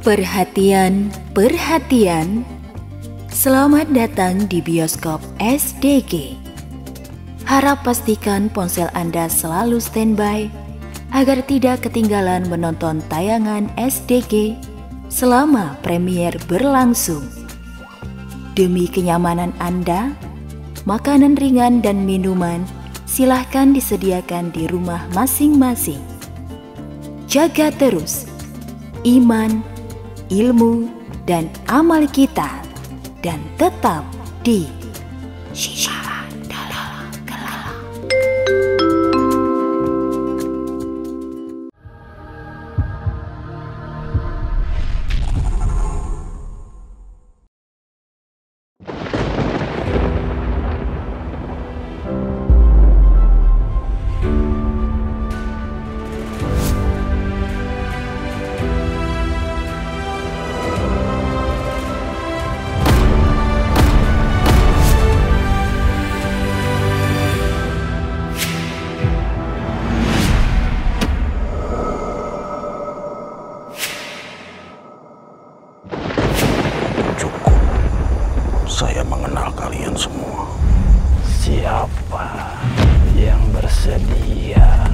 Perhatian, perhatian. Selamat datang di bioskop SDG. Harap pastikan ponsel Anda selalu standby agar tidak ketinggalan menonton tayangan SDG selama premier berlangsung. Demi kenyamanan Anda, makanan ringan dan minuman silahkan disediakan di rumah masing-masing. Jaga terus iman, ilmu, dan amal kita, dan tetap di Syiar Dalam Gelap. Saya mengenal kalian semua. Siapa yang bersedia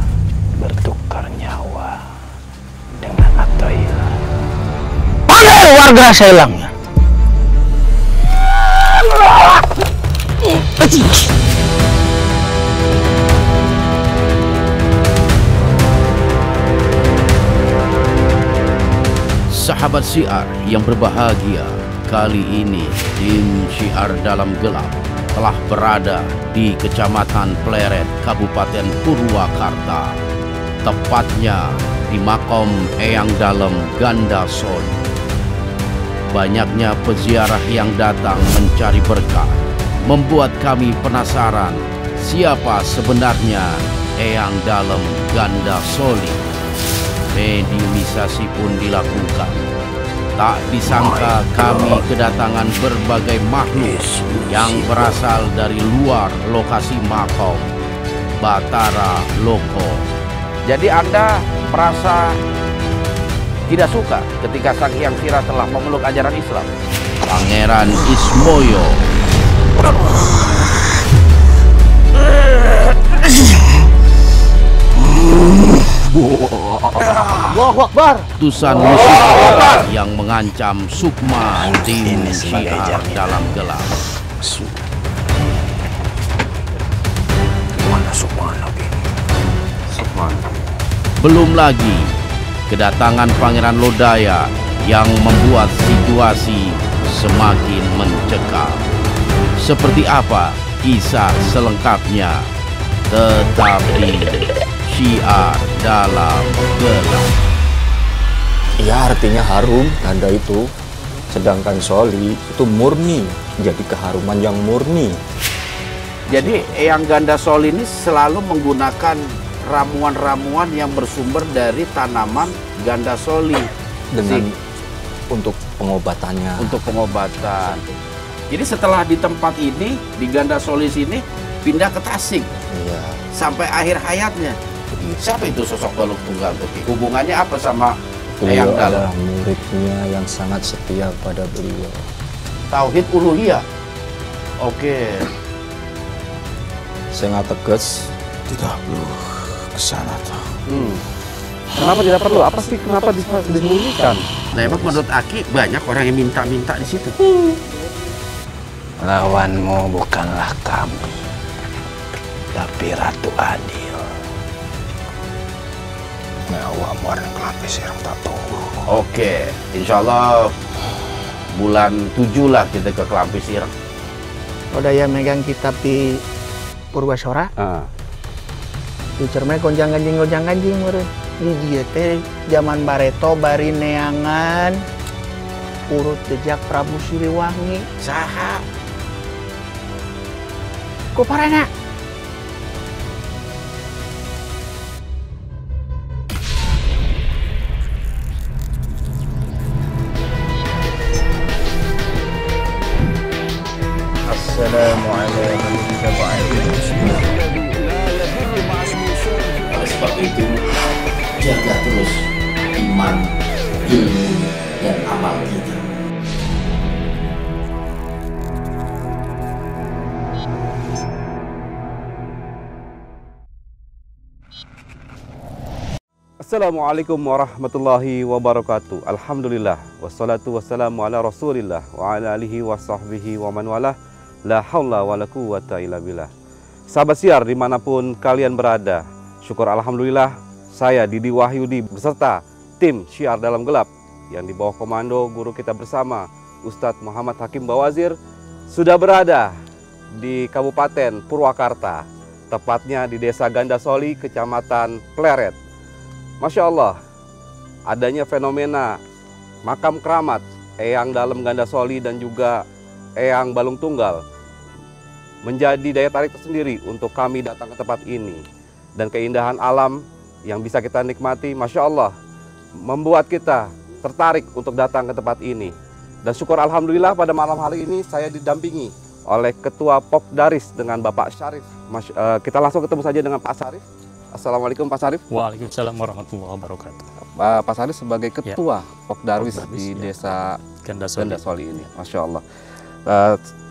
bertukar nyawa dengan Atoila? Panggil warga Selangnya. Sahabat Syiar yang berbahagia, kali ini tim Syiar Dalam Gelap telah berada di Kecamatan Pleret, Kabupaten Purwakarta. Tepatnya di Makom Eyang Dalem Gandasoli. Banyaknya peziarah yang datang mencari berkah membuat kami penasaran siapa sebenarnya Eyang Dalem Gandasoli. Mediumisasi pun dilakukan. Tak disangka kami kedatangan berbagai makhluk yang berasal dari luar lokasi makom Batara Loko. Jadi Anda merasa tidak suka ketika Sang Hyang Sira telah memeluk ajaran Islam? Pangeran Ismoyo. Allahu Akbar. Utusan Lucifer yang mengancam Sukma tim Syiar Dalam Gelap. Mana Sukma ini? Sukma. Belum lagi kedatangan Pangeran Lodaya yang membuat situasi semakin mencekam. Seperti apa kisah selengkapnya? Tetap di Syiar Dalam Gelap. Ya, artinya harum tanda itu. Sedangkan Soli itu murni, jadi keharuman yang murni. Jadi Eyang Gandasoli ini selalu menggunakan ramuan-ramuan yang bersumber dari tanaman Gandasoli Dengan untuk pengobatannya. untuk pengobatan. Jadi setelah di tempat ini, di Gandasoli sini, pindah ke Tasik Iya. sampai akhir hayatnya. Siapa itu sosok Baluk Tunggal Beki? Hubungannya apa sama Beliau Eyang Dalem? adalah muridnya yang sangat setia pada beliau. Tauhid uluhiyah. Oke. Sangat tegas. Tidak perlu ke sana toh. Kenapa tidak perlu? Apa sih kenapa disembunyikan? Nah, emang menurut Aki banyak orang yang minta-minta di situ. Lawanmu bukanlah kami, tapi Ratu Adil. Nyawa muar kelapis yang tak tahu. Oke, insya Allah bulan 7 lah kita ke Kelampis Ireng. Udah ya megang kitab di Purwasora. Di cermai gonjang ganjing meureun. Di dieu teh zaman Bareto bari neangan urut jejak Prabu Siliwangi. Saha? Ku parana. Assalamualaikum Oleh sebab itu, jaga terus iman, ilmu, dan amal kita. Assalamualaikum warahmatullahi wabarakatuh. Alhamdulillah wassalatu wassalamu ala Rasulillah wa ala alihi wa sahbihi wa man walah. La haula wa la quwwata illa billah. Sahabat Syiar dimanapun kalian berada, syukur alhamdulillah saya Didi Wahyudi beserta tim Syiar Dalam Gelap yang di bawah komando guru kita bersama Ustadz Muhammad Hakim Bawazir sudah berada di Kabupaten Purwakarta, tepatnya di Desa Gandasoli, Kecamatan Pleret. Masya Allah, adanya fenomena makam keramat Eyang Dalem Gandasoli dan juga Eyang Balung Tunggal menjadi daya tarik tersendiri untuk kami datang ke tempat ini. Dan keindahan alam yang bisa kita nikmati, Masya Allah, membuat kita tertarik untuk datang ke tempat ini. Dan syukur alhamdulillah pada malam hari ini saya didampingi oleh Ketua Pokdaris dengan Bapak Syarif. Kita langsung ketemu saja dengan Pak Syarif. Assalamualaikum Pak Syarif. Waalaikumsalam warahmatullahi wabarakatuh. Pak Syarif sebagai Ketua Pokdaris di Desa Gandasoli ini. Masya Allah.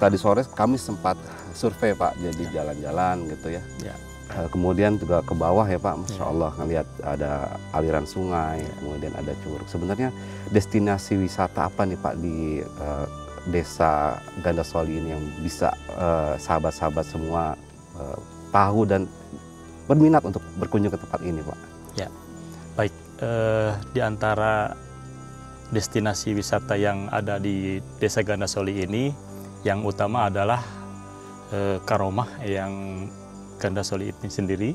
Tadi sore kami sempat survei Pak, jadi jalan-jalan gitu ya. Kemudian juga ke bawah ya Pak, Masya Allah ngelihat ada aliran sungai, kemudian ada curug. Sebenarnya destinasi wisata apa nih Pak di Desa Gandasoli ini yang bisa sahabat-sahabat semua tahu dan berminat untuk berkunjung ke tempat ini Pak? Ya, baik. Di antara destinasi wisata yang ada di Desa Gandasoli ini, yang utama adalah Karomah yang Gandasoli ini sendiri,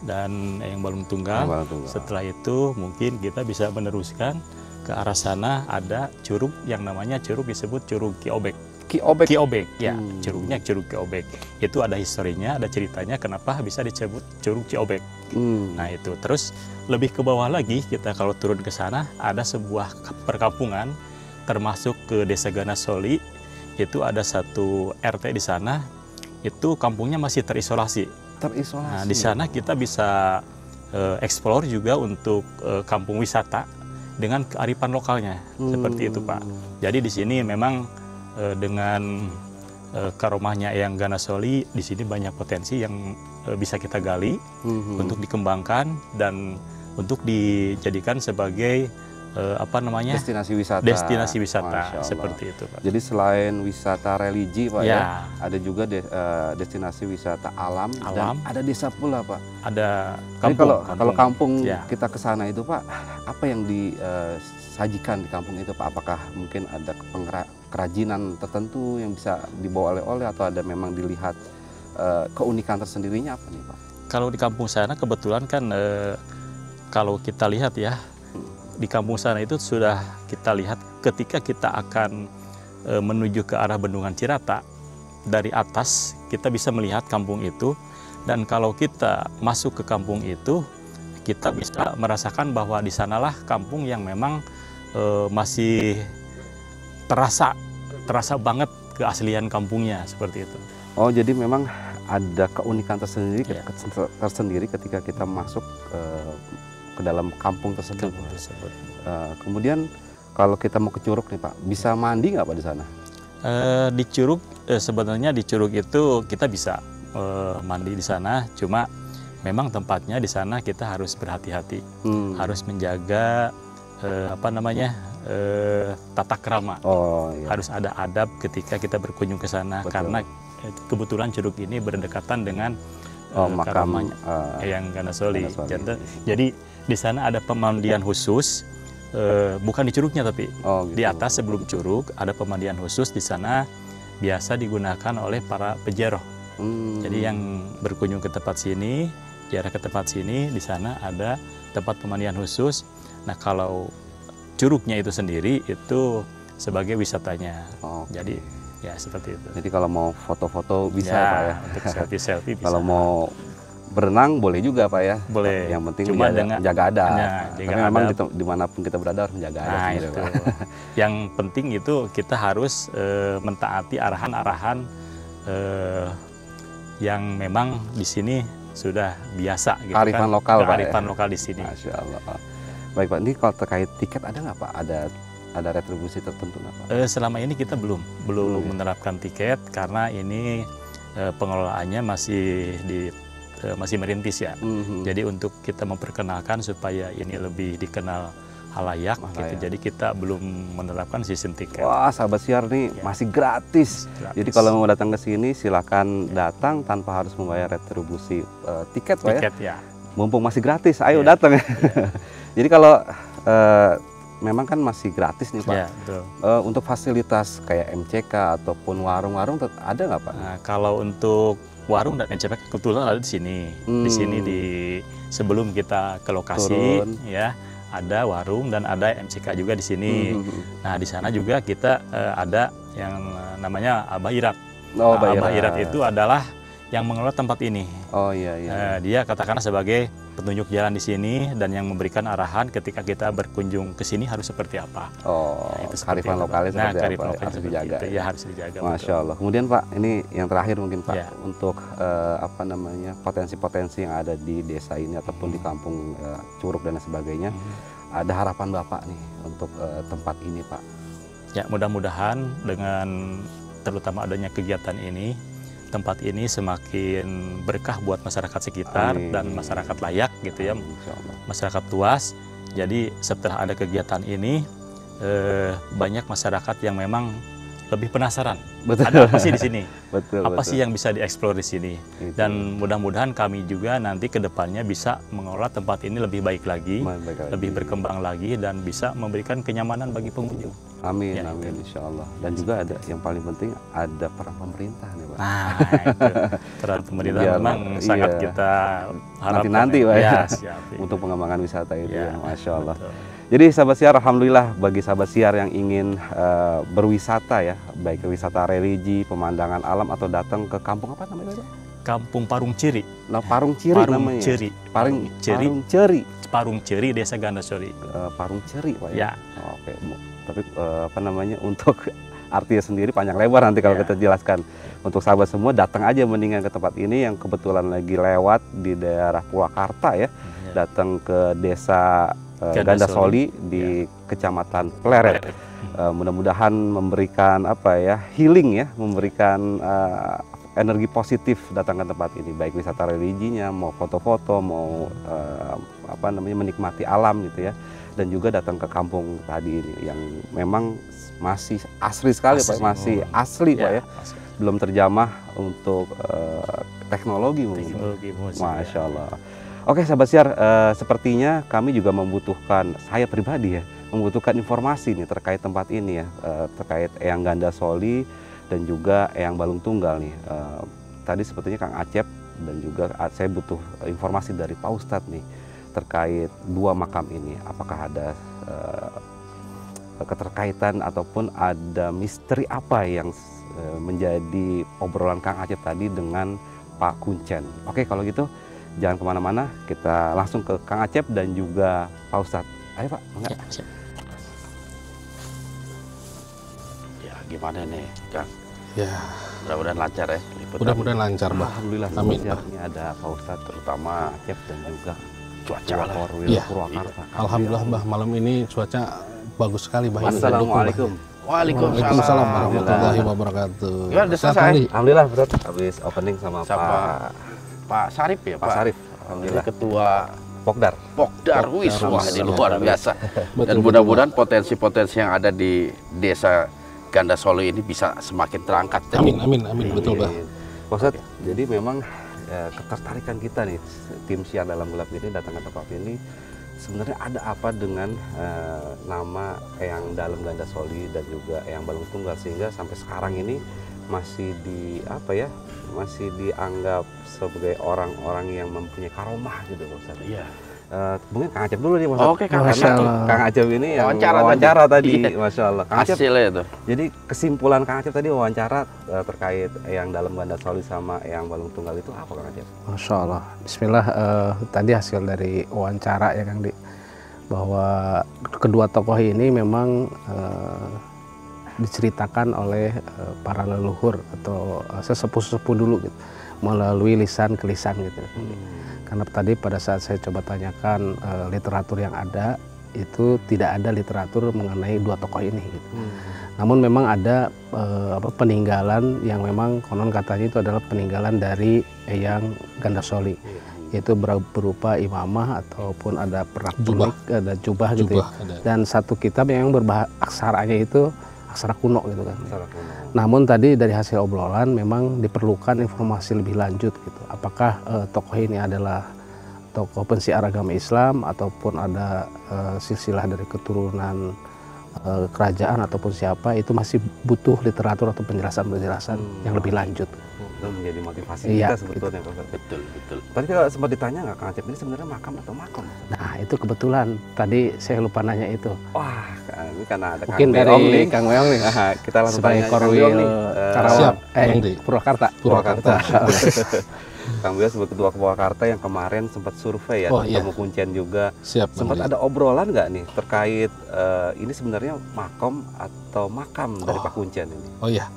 dan yang Balung Tunggal. Setelah itu mungkin kita bisa meneruskan ke arah sana, ada curug yang namanya curug disebut Curug Kiobek. Kiobek, ya, curugnya Curug Kiobek. Itu ada historinya, ada ceritanya kenapa bisa disebut Curug Kiobek. Nah itu, terus lebih ke bawah lagi kita kalau turun ke sana ada sebuah perkampungan termasuk ke Desa Gandasoli. Itu ada satu RT di sana, itu kampungnya masih terisolasi. Nah, di sana kita bisa explore juga untuk kampung wisata dengan kearifan lokalnya, seperti itu Pak. Jadi di sini memang dengan karomahnya Eyang Gandasoli, di sini banyak potensi yang bisa kita gali untuk dikembangkan dan untuk dijadikan sebagai destinasi wisata seperti itu Pak. Jadi selain wisata religi Pak ya, ada juga destinasi wisata alam dan ada desa pula Pak. Ada kampung. Kalau kampung kita ke sana itu Pak, apa yang disajikan di kampung itu Pak? Apakah mungkin ada kerajinan tertentu yang bisa dibawa oleh-oleh atau ada memang dilihat keunikan tersendirinya apa nih Pak? Kalau di kampung sana kebetulan kan kalau kita lihat ya, di kampung sana itu sudah kita lihat ketika kita akan menuju ke arah Bendungan Cirata, dari atas kita bisa melihat kampung itu, dan kalau kita masuk ke kampung itu kita bisa merasakan bahwa di sanalah kampung yang memang masih terasa banget keaslian kampungnya, seperti itu. Oh, jadi memang ada keunikan tersendiri ketika kita masuk ke dalam kampung tersebut. Kemudian kalau kita mau ke curug nih Pak, bisa mandi nggak Pak di sana? Di curug sebenarnya di curug itu kita bisa mandi di sana, cuma memang tempatnya di sana kita harus berhati-hati, harus menjaga tata krama. Harus ada adab ketika kita berkunjung ke sana. Betul. Karena kebetulan curug ini berdekatan dengan makam Eyang Gandasoli. Jadi di sana ada pemandian khusus, bukan di curugnya tapi di atas sebelum curug ada pemandian khusus di sana, biasa digunakan oleh para pejaroh. Jadi yang berkunjung ke tempat sini, ziarah ke tempat sini, di sana ada tempat pemandian khusus. Nah kalau curugnya itu sendiri itu sebagai wisatanya. Jadi ya seperti itu. Jadi kalau mau foto-foto bisa Pak ya? Untuk selfie bisa. Kalau mau berenang boleh juga Pak ya? Boleh. Yang penting cuma menjaga adab. Tapi memang adab. Dimanapun kita berada harus menjaga adab. Nah itu. Yang penting itu kita harus mentaati arahan-arahan yang memang di sini sudah biasa. Gitu, kearifan lokal Pak. Kearifan lokal di sini. Masya Allah. Baik Pak, ini kalau terkait tiket ada nggak Pak? Ada ada retribusi tertentu nggak Pak? Selama ini kita belum menerapkan tiket karena ini pengelolaannya masih merintis ya. Jadi untuk kita memperkenalkan supaya ini lebih dikenal halayak gitu. Jadi kita belum menerapkan sistem tiket. Wah, sahabat siar nih masih gratis. Jadi kalau mau datang ke sini silakan datang tanpa harus membayar retribusi tiket Pak ya. Mumpung masih gratis, ayo datang ya. Jadi kalau memang kan masih gratis nih Pak. Betul. Untuk fasilitas kayak MCK ataupun warung-warung ada nggak Pak? Nah, kalau untuk warung dan MCK kebetulan ada di sini. Di sini sebelum kita ke lokasi ya. Ada warung dan ada MCK juga di sini. Nah, di sana juga kita ada yang namanya Abah Irat. Abah Irat itu adalah yang mengelola tempat ini. Oh iya. Dia katakanlah sebagai petunjuk jalan di sini dan yang memberikan arahan ketika kita berkunjung ke sini harus seperti apa. Nah, itu kearifan lokalnya seperti apa? Harus dijaga. Ya harus dijaga. Masya Allah. Kemudian Pak, ini yang terakhir mungkin Pak untuk potensi-potensi yang ada di desa ini ataupun di kampung Curug dan sebagainya. Ada harapan Bapak nih untuk tempat ini Pak? Ya, mudah-mudahan dengan terutama adanya kegiatan ini, tempat ini semakin berkah buat masyarakat sekitar dan masyarakat layak gitu ya, masyarakat luas. Jadi setelah ada kegiatan ini, banyak masyarakat yang memang lebih penasaran. Ada apa sih di sini? Apa sih yang bisa dieksplor di sini? Dan mudah-mudahan kami juga nanti ke depannya bisa mengelola tempat ini lebih baik lagi, lebih berkembang lagi dan bisa memberikan kenyamanan bagi pengunjung. Amin, amin, insya Allah. Dan juga ada yang paling penting ada peran pemerintah nih Pak. Nah, itu peran pemerintah memang sangat kita harapkan. Nanti Pak ya, untuk pengembangan wisata itu ya, Masya Allah. Jadi sahabat siar, alhamdulillah bagi sahabat siar yang ingin berwisata ya, baik wisata religi, pemandangan alam atau datang ke kampung apa namanya Pak? Kampung Parung Ceri. Nah, Parung Ceri namanya. Parung Ceri. Parung Ceri, Desa Gandasoli. Parung Ceri Pak ya. Oke. Tapi untuk artinya sendiri panjang lebar nanti kalau kita jelaskan. Untuk sahabat semua datang aja mendingan ke tempat ini yang kebetulan lagi lewat di daerah Purwakarta ya. Datang ke Desa Gandasoli di Kecamatan Pleret. Mudah-mudahan memberikan healing ya, memberikan energi positif datang ke tempat ini, baik wisata religinya, mau foto-foto, mau menikmati alam gitu ya, dan juga datang ke kampung tadi ini yang memang masih asli sekali Pak, masih asli Pak ya, belum terjamah untuk teknologi mungkin. Masya Allah. Oke sahabat siar, sepertinya kami juga membutuhkan, saya pribadi ya, membutuhkan informasi nih terkait tempat ini ya, terkait Eyang Gandasoli dan juga Eyang Balung Tunggal nih. Tadi sepertinya Kang Acep dan juga saya butuh informasi dari Pak Ustadz nih terkait dua makam ini. Apakah ada keterkaitan ataupun ada misteri apa yang menjadi obrolan Kang Acep tadi dengan Pak Kuncen. Oke kalau gitu jangan kemana-mana, kita langsung ke Kang Acep dan juga Pak Ustadz. Ayo Pak, enggak? Ya gimana nih Kang? Ya, mudah-mudahan lancar ya. Mudah-mudahan lancar Mbak. Alhamdulillah. Amin. Ini ada Pak Ustadz terutama Acep dan juga cuaca Purwakarta. Alhamdulillah Mbak, malam ini cuaca bagus sekali Mbak. Assalamualaikum. Waalaikumsalam warahmatullahi wabarakatuh. Ya, udah selesai. Alhamdulillah berat. Habis opening sama Pak Sarif ya, Pak Sarif. Alhamdulillah. Ketua Pokdar. Wih, wah ini luar biasa. Dan mudah-mudahan potensi-potensi yang ada di Desa Gandasoli ini bisa semakin terangkat. Amin, betul Pak. Pak Ustadz, jadi memang ketertarikan kita nih, tim Siar Dalam Gelap ini datang ke tempat ini, sebenarnya ada apa dengan nama Eyang Dalam Gandasoli dan juga Eyang Balung Tunggal sehingga sampai sekarang ini masih masih dianggap sebagai orang-orang yang mempunyai karomah gitu Pak Ustadz. Iya. Mungkin Kang Acep dulu nih Pak Ustadz. Oke, Kang Acep ini yang wawancara tadi. Masya Allah. Kang Acep, hasilnya itu. Jadi kesimpulan Kang Acep tadi wawancara terkait Eyang Dalam Gandasoli sama Eyang Balung Tunggal itu apa Kang Acep? Masya Allah. Bismillah, tadi hasil dari wawancara ya Kang Di, bahwa kedua tokoh ini memang diceritakan oleh para leluhur atau sesepuh-sesepuh dulu gitu, melalui lisan ke lisan gitu. Karena tadi pada saat saya coba tanyakan literatur yang ada, itu tidak ada literatur mengenai dua tokoh ini gitu. Namun memang ada peninggalan yang memang konon katanya itu adalah peninggalan dari Eyang Gandasoli, yaitu berupa imamah ataupun ada perak tulik, ada jubah gitu ya. Dan satu kitab yang aksaranya itu aksara kuno gitu kan. Namun tadi dari hasil obrolan memang diperlukan informasi lebih lanjut gitu. Apakah tokoh ini adalah tokoh pensiar agama Islam ataupun ada silsilah dari keturunan kerajaan ataupun siapa, itu masih butuh literatur atau penjelasan-penjelasan yang lebih lanjut. Itu menjadi motivasi kita sebetulnya, Pak. Betul. Tadi kalau sempat ditanya nggak Kang Acep, ini sebenarnya makam atau makom? Nah itu kebetulan tadi saya lupa nanya itu. Wah, ini karena ada mungkin Kang dari nih. Kang Weong nih. Kita langsung sebagai tanya Korwil Karawang, Purwakarta. Kang Beliau sebagai ketua Purwakarta yang kemarin sempat survei ya, ketemu Kuncen juga. Sempat ada obrolan nggak nih terkait ini sebenarnya makom atau makam dari Pak Kuncen ini? Oh iya,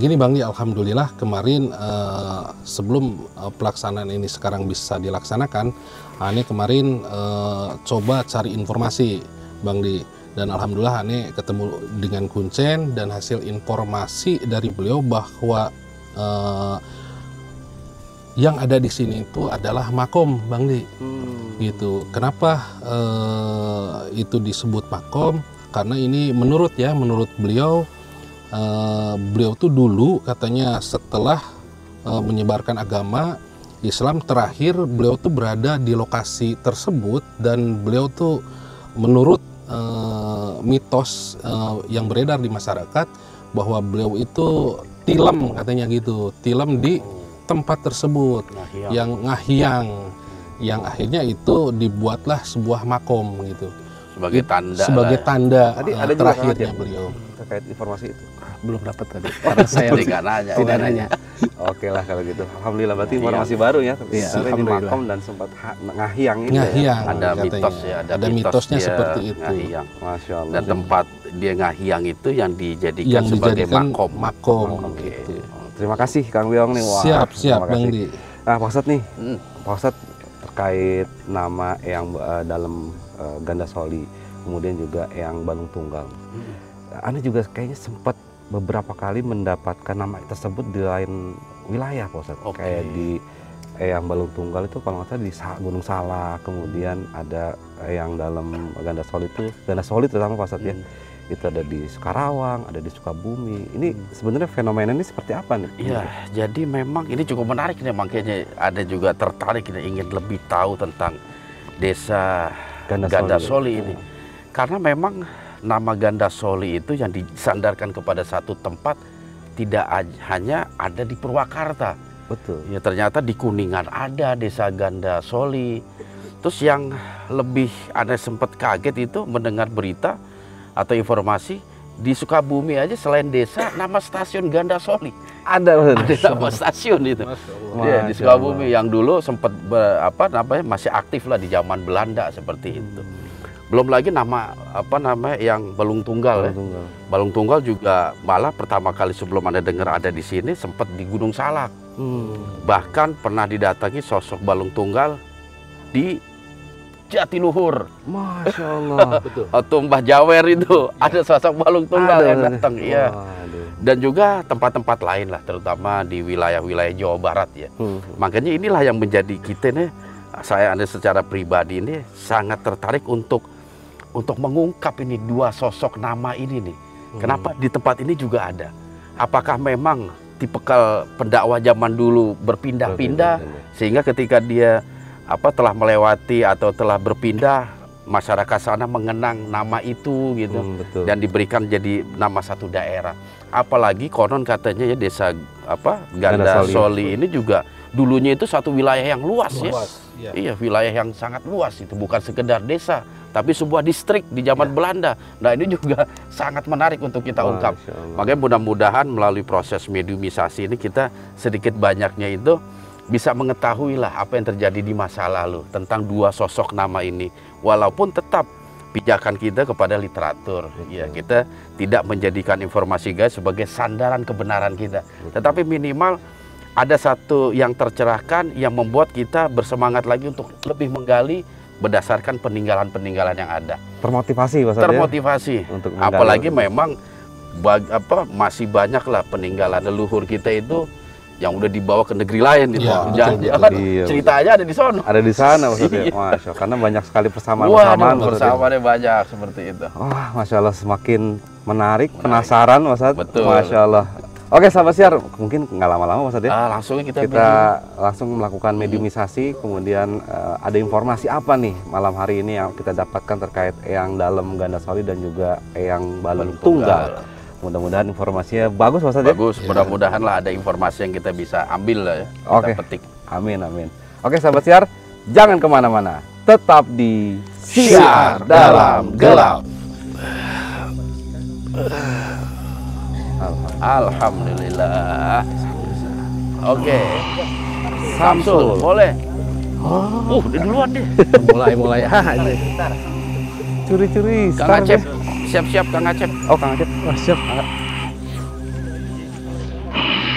gini Bang Di, alhamdulillah kemarin sebelum pelaksanaan ini sekarang bisa dilaksanakan, Ane kemarin coba cari informasi Bang Di, dan alhamdulillah Ane ketemu dengan Kuncen dan hasil informasi dari beliau bahwa yang ada di sini itu adalah makom, Bang Di. Gitu. Kenapa itu disebut makom? Karena ini menurut beliau, beliau tuh dulu katanya setelah menyebarkan agama Islam terakhir, beliau tuh berada di lokasi tersebut, dan beliau tuh menurut mitos yang beredar di masyarakat bahwa beliau itu tilam, katanya gitu, tilam di tempat tersebut yang ngahiang, yang akhirnya itu dibuatlah sebuah makom gitu sebagai tanda tadi ada terakhirnya beliau. Terkait informasi itu belum dapat tadi karena saya tidak nanya. Oke lah kalau gitu, alhamdulillah berarti informasi baru ya. Ini makom dan sempat ngahiang ini. Ada mitos ya, ada mitosnya seperti itu. Ngahiang. Masya Allah. Dan tempat dia ngahiang itu yang dijadikan sebagai makom. Gitu. Terima kasih Kang Weong nih. Wah, siap Bang Di. Nah Pak Ustadz nih, Pak Ustadz terkait nama yang dalam Gandasoli, kemudian juga yang Balung Tunggal. Anda juga kayaknya sempat beberapa kali mendapatkan nama tersebut di lain wilayah Pak Ustadz. Kayak di yang Balung Tunggal itu kalau nggak salah di Gunung Salak, kemudian ada yang dalam Gandasoli itu, Gandasoli terutama Pak Ustadz ya. Itu ada di Karawang, ada di Sukabumi. Ini sebenarnya fenomena ini seperti apa nih? Iya, jadi memang ini cukup menarik nih, makanya ada juga tertarik nih, ingin lebih tahu tentang desa Gandasoli ini. Karena memang nama Gandasoli itu yang disandarkan kepada satu tempat, tidak hanya ada di Purwakarta. Betul. Ya ternyata di Kuningan ada desa Gandasoli. Terus yang lebih Anda sempat kaget itu mendengar berita atau informasi di Sukabumi aja selain desa nama stasiun Gandasoli ada nama stasiun itu ya, di Sukabumi yang dulu sempat masih aktif lah di zaman Belanda seperti itu. Belum lagi nama yang Balung Tunggal. Balung Tunggal juga malah pertama kali sebelum Anda dengar ada di sini sempat di Gunung Salak. Bahkan pernah didatangi sosok Balung Tunggal di Jatiluhur. Masya Allah. Atau Mbah Jawer itu ada sosok Balung Tunggal yang datang, iya. Dan juga tempat-tempat lain lah, terutama di wilayah-wilayah Jawa Barat ya. Makanya inilah yang menjadi kita nih, saya Anda secara pribadi ini sangat tertarik untuk mengungkap ini dua sosok nama ini nih. Kenapa di tempat ini juga ada? Apakah memang tipikal pendakwah zaman dulu berpindah-pindah sehingga ketika dia telah melewati atau telah berpindah, masyarakat sana mengenang nama itu gitu, dan diberikan jadi nama satu daerah. Apalagi konon katanya ya desa Gandasoli ini juga dulunya itu satu wilayah yang luas. Ya. Iya, wilayah yang sangat luas, itu bukan sekedar desa tapi sebuah distrik di zaman Belanda. Nah ini juga sangat menarik untuk kita ungkap. Makanya mudah-mudahan melalui proses mediumisasi ini kita sedikit banyaknya itu bisa mengetahui lah apa yang terjadi di masa lalu tentang dua sosok nama ini. Walaupun tetap pijakan kita kepada literatur, ya kita tidak menjadikan informasi guys sebagai sandaran kebenaran kita. Tetapi minimal ada satu yang tercerahkan yang membuat kita bersemangat lagi untuk lebih menggali berdasarkan peninggalan-peninggalan yang ada. Termotivasi Pak Ustadz, termotivasi untuk apalagi memang masih banyak lah peninggalan leluhur kita itu yang udah dibawa ke negeri lain gitu. Ceritanya ada di sana. Ada di sana Ustadz ya. Masya Allah, karena banyak sekali persamaan. Persamaannya banyak seperti itu. Wah, Masya Allah, semakin menarik, penasaran Ustadz. Betul. Masya Allah. Oke sahabat siar, mungkin nggak lama-lama Ustadz ya. Langsung kita langsung melakukan mediumisasi, kemudian ada informasi apa nih malam hari ini yang kita dapatkan terkait Eyang Dalem Gandasoli dan juga Eyang Balung Tunggal. Mudah-mudahan informasinya bagus Pak Ustadz ya. Bagus, mudah-mudahan lah ada informasi yang kita bisa ambil lah ya. Oke. Kita petik. Amin, amin. Oke sahabat siar, jangan kemana-mana, tetap di Siar Dalam Gelap. Alhamdulillah. Oke. Samsul, boleh. Udah duluan deh. Mulai. Curi-curi. Kang Acep, siap-siap Kang Acep. Oh, Kang Acep. Siap.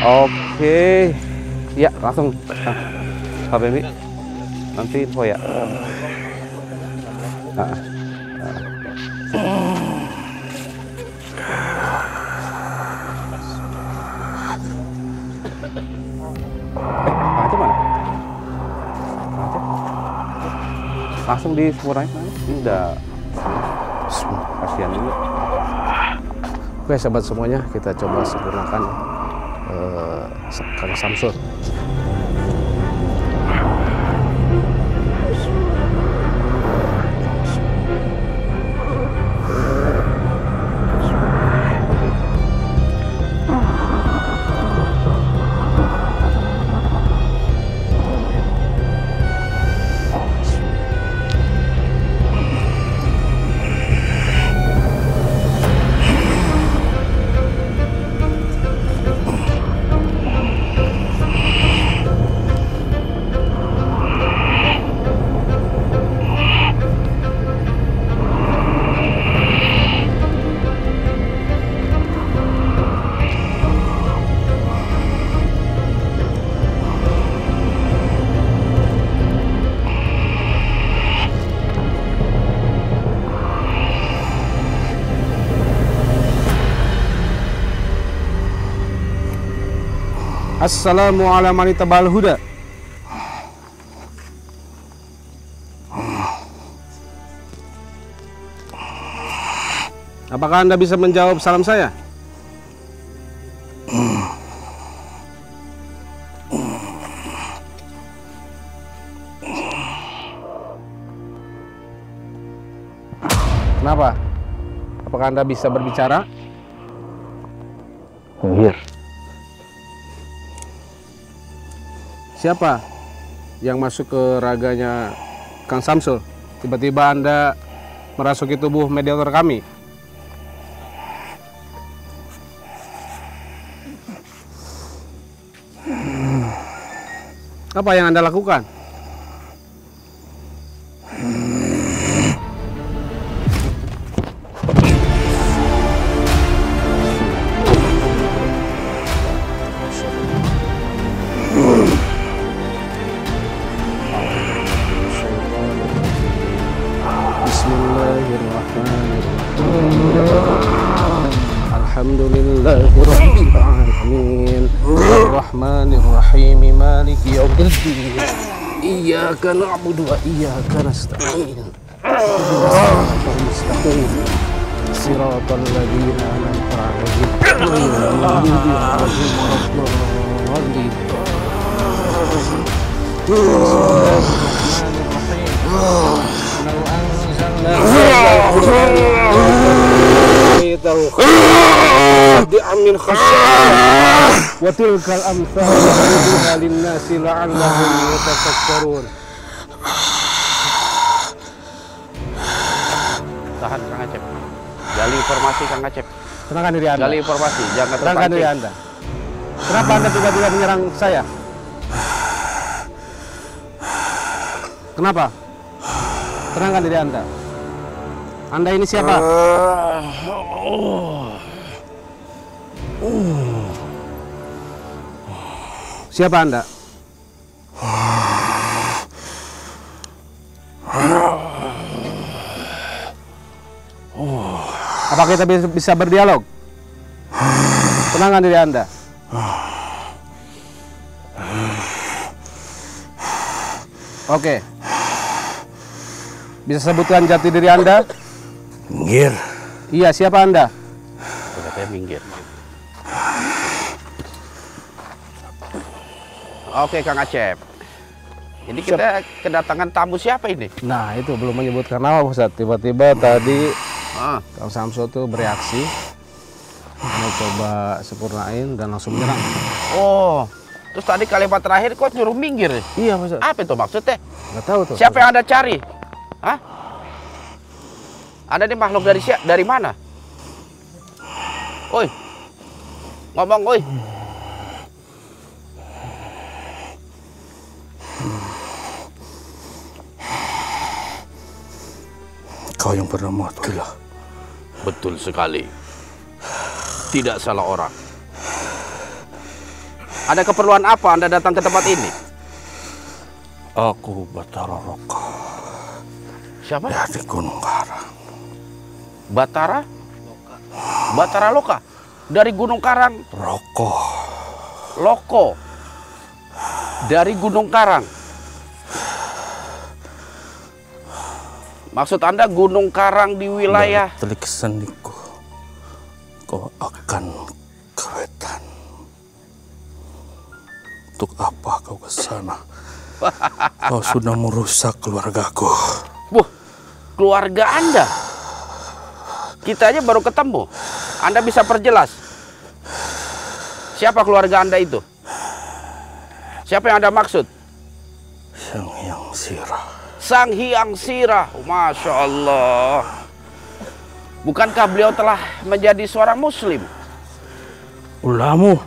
Oke. Ya, langsung. Pak Bemi. Nanti info ya. Langsung di Semuranya ini udah kasihan juga. Oke sahabat semuanya, kita coba sempurnakan Kang Samsul. Assalamualaikum warahmatullahi wabarakatuh. Apakah Anda bisa menjawab salam saya? Kenapa? Apakah Anda bisa berbicara? Iya. Siapa yang masuk ke raganya Kang Samsul? Tiba-tiba Anda merasuki tubuh mediator kami. Apa yang Anda lakukan? Alhamdulillahirabbil alamin. Arrahmanir rahim. Maliki yaumiddin. Iyyaka na'budu wa iyyaka nasta'in. Shiratal mustaqim. Shiratal ladzina an'amta 'alaihim ghairil maghdubi 'alaihim waladdallin. Min khasyah wa tilkal amsal yadribuha lin-nasi la'allahum yatafakkarun. Tahan Kang Acep. Gali informasi Kang Acep. Tenangkan diri Anda. Gali informasi, jangan tenangkan diri Anda. Kenapa Anda tiba-tiba menyerang saya? Kenapa? Tenangkan diri Anda. Anda ini siapa? Siapa Anda? Apa kita bisa berdialog? Tenangkan diri Anda. Oke. Bisa sebutkan jati diri Anda? Minggir. Iya, siapa Anda? Katanya minggir. Oke, Kang Acep. Ini kita kedatangan tamu siapa ini? Nah, itu belum menyebutkan nama, Ustaz. Tiba-tiba tadi Kang Samsul tuh bereaksi, mau coba sempurnain dan langsung menyerang. Oh, terus tadi kalimat terakhir kok nyuruh minggir? Iya, Ustaz. Apa itu maksudnya? Nggak tahu tuh. Siapa yang Anda cari? Hah? Anda ini makhluk dari mana? Oi, ngomong, oi. Kau yang bernama Abdullah. Betul sekali. Tidak salah orang. Ada keperluan apa Anda datang ke tempat ini? Aku Batara Loka. Siapa? Dari Gunung Karang. Batara? Batara Loka? Dari Gunung Karang? Roko. Loko? Dari Gunung Karang? Maksud Anda Gunung Karang di wilayah? Dari telik sendiku, kau akan ke wetan. Untuk apa kau ke sana? Kau sudah merusak keluargaku. Wah, keluarga Anda? Kita aja baru ketemu. Anda bisa perjelas? Siapa keluarga Anda itu? Siapa yang Anda maksud? Sang Hyang Sirah. Sang Hyang Sirah. Masya Allah. Bukankah beliau telah menjadi seorang muslim? Ulahmu.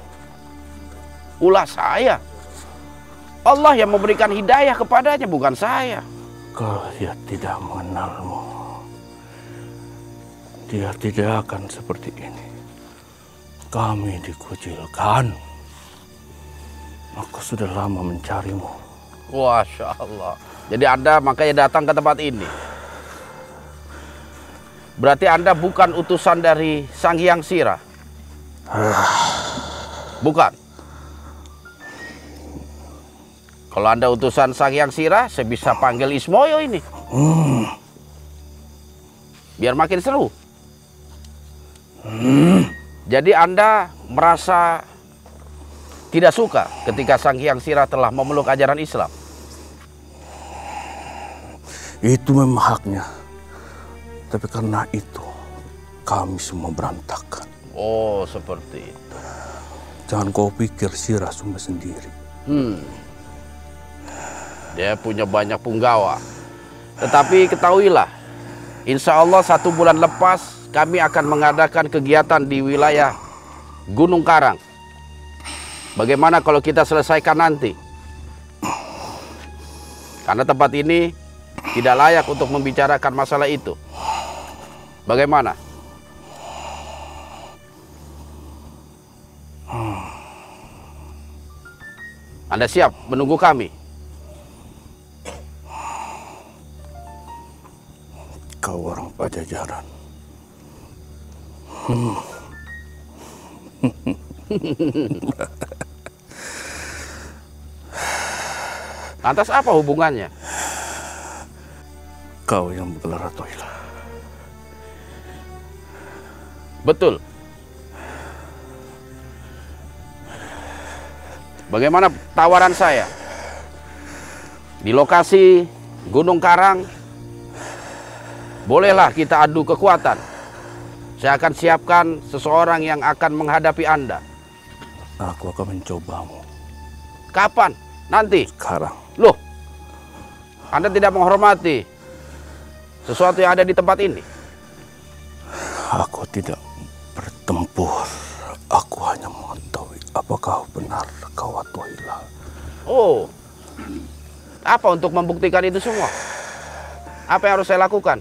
Ulah saya. Allah yang memberikan hidayah kepadanya, bukan saya. Kalau dia tidak mengenalmu, dia tidak akan seperti ini. Kami dikucilkan. Aku sudah lama mencarimu. Masya Allah. Jadi Anda makanya datang ke tempat ini. Berarti Anda bukan utusan dari Sang Hyang Sirah? Bukan. Kalau Anda utusan Sang Hyang Sirah, saya bisa panggil Ismoyo ini. Biar makin seru. Jadi Anda merasa tidak suka ketika Sang Hyang Sirah telah memeluk ajaran Islam? Itu memang haknya. Tapi karena itu, kami semua berantakan. Oh, seperti itu. Jangan kau pikir Sirah cuma sendiri. Dia punya banyak punggawa. Tetapi ketahuilah, insya Allah 1 bulan lepas kami akan mengadakan kegiatan di wilayah Gunung Karang. Bagaimana kalau kita selesaikan nanti? Karena tempat ini tidak layak untuk membicarakan masalah itu. Bagaimana? Anda siap menunggu kami? Kau orang Pajajaran. Lantas apa hubungannya? Kau yang bergelar Atoilah. Betul. Bagaimana tawaran saya? Di lokasi Gunung Karang, bolehlah kita adu kekuatan. Saya akan siapkan seseorang yang akan menghadapi Anda. Aku akan mencobamu. Kapan? Nanti? Sekarang. Loh, Anda tidak menghormati sesuatu yang ada di tempat ini? Aku tidak bertempur. Aku hanya mengetahui apakah benar kau Atoilah. Oh, apa untuk membuktikan itu semua? Apa yang harus saya lakukan?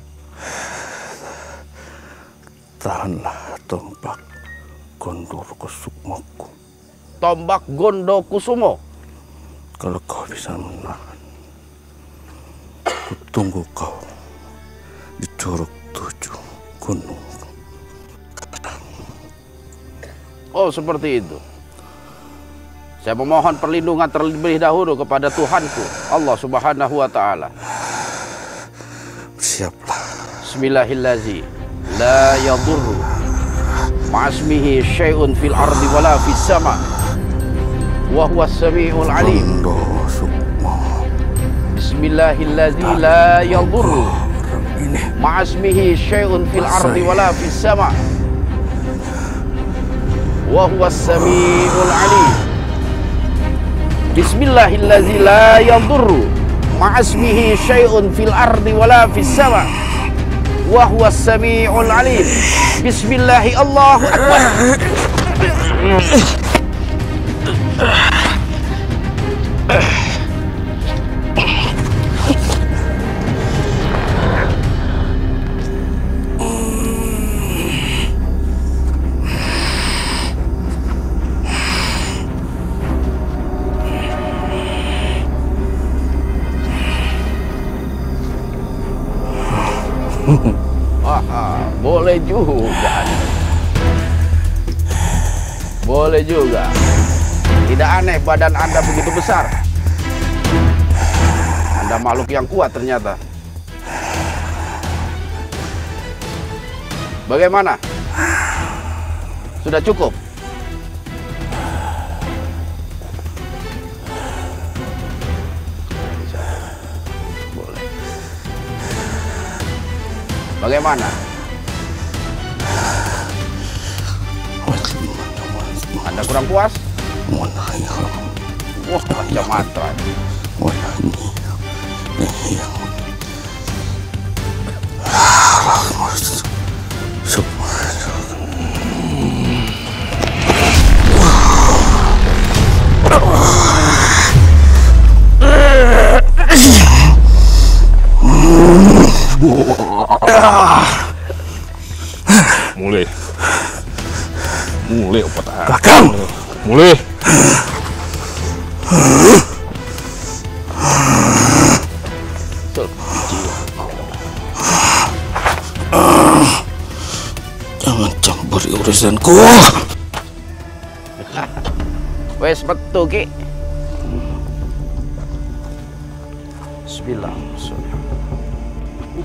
Tahanlah tombak Gondokusumoku. Tombak Gondokusumo? Kalau kau bisa menahan, ku tunggu kau di Curug 7 Gunung Oh, seperti itu. Saya memohon perlindungan terlebih dahulu kepada Tuhanku, Allah Subhanahu wa Ta'ala. Siaplah. Bismillahirrahmanirrahim. La yadurru ma'asmihi syai'un fil ardi wala fis sama. Wa huwa as-sami'ul 'alim. Bismillahirrahmanirrahim. La yadurru ma'asmihi syai'un fil ardi wala fis sama. Wa huwa as-sami'ul 'alim. Bismillahirrahmanirrahim. La yadurru ma'asmihi syai'un fil ardi wala fis sama. Wa huwa as-sami'ul 'alim. Bismillahi Allahu akbar. Boleh juga. Boleh juga. Tidak aneh badan Anda begitu besar. Anda makhluk yang kuat ternyata. Bagaimana? Sudah cukup? Boleh. Bagaimana? Anda kurang puas? Wah, macam mantra. Mulai. Mulai opat kakang. Mulai. Jangan campuri urusanku. Wes betul Ki. Bismillah.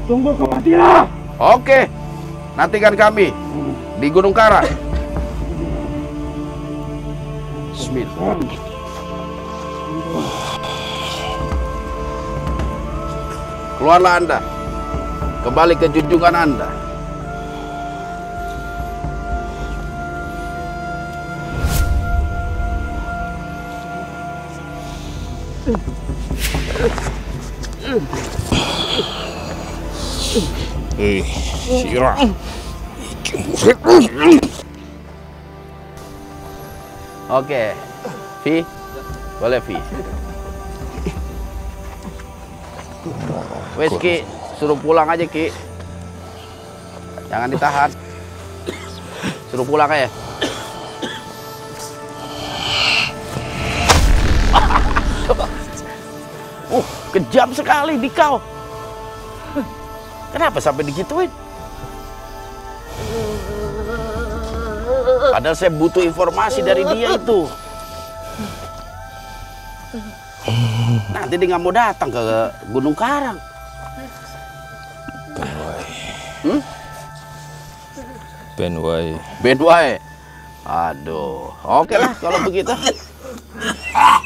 Tunggu kematian. Oke. Nantikan kami di Gunung Kara. Bismillah. Keluarlah Anda. Kembali ke junjungan Anda. Sirah. Oke, Vi, boleh Vi. Wes Ki, suruh pulang aja Ki. Jangan ditahan. Suruh pulang aja. Kejam sekali di kau. Kenapa sampai digituin? Padahal saya butuh informasi dari dia itu. Nanti dia nggak mau datang ke Gunung Karang. Benway. Aduh, oke lah kalau begitu.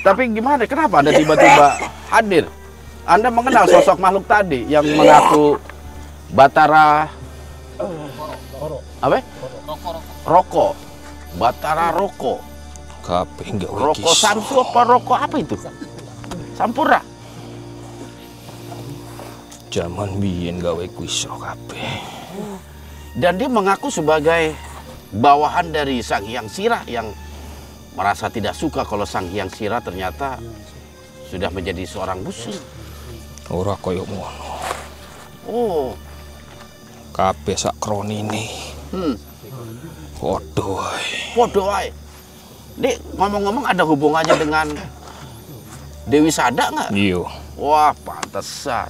Tapi gimana? Kenapa Anda tiba-tiba hadir? Anda mengenal sosok makhluk tadi yang mengaku Batara apa? Roko. Batara Roko. Roko Samsu apa Roko apa itu? Sampurna. Zaman biyen gawe kuiso kabeh. Dan dia mengaku sebagai bawahan dari Sang Hyang Sirah yang merasa tidak suka kalau Sang Hyang Sirah ternyata sudah menjadi seorang muslim. Ora koyo ngono. Oh. Kabeh sak kronine. Podo wae. Dik, ngomong-ngomong ada hubungannya dengan Dewi Sada nggak? Iya. Wah, pantesan.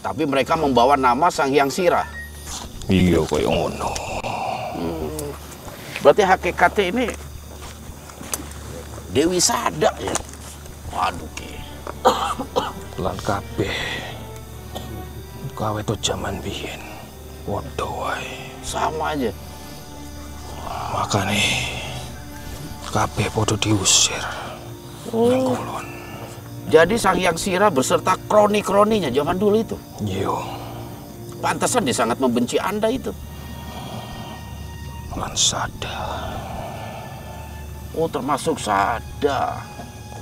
Tapi mereka membawa nama Sang Hyang Sirah. Iya, koyo ngono. Berarti hakikatnya ini Dewi Sada ya. Waduh Ki. Lan kabeh. Gawe to jaman biyen. Padha wae. Sama aja. Makane kabeh padha diusir. Nang kulon. Jadi Sang Hyang Sira beserta kroni-kroninya zaman dulu itu. Iya. Pantesan dia sangat membenci Anda itu. Lan Sada. Oh, termasuk Sada.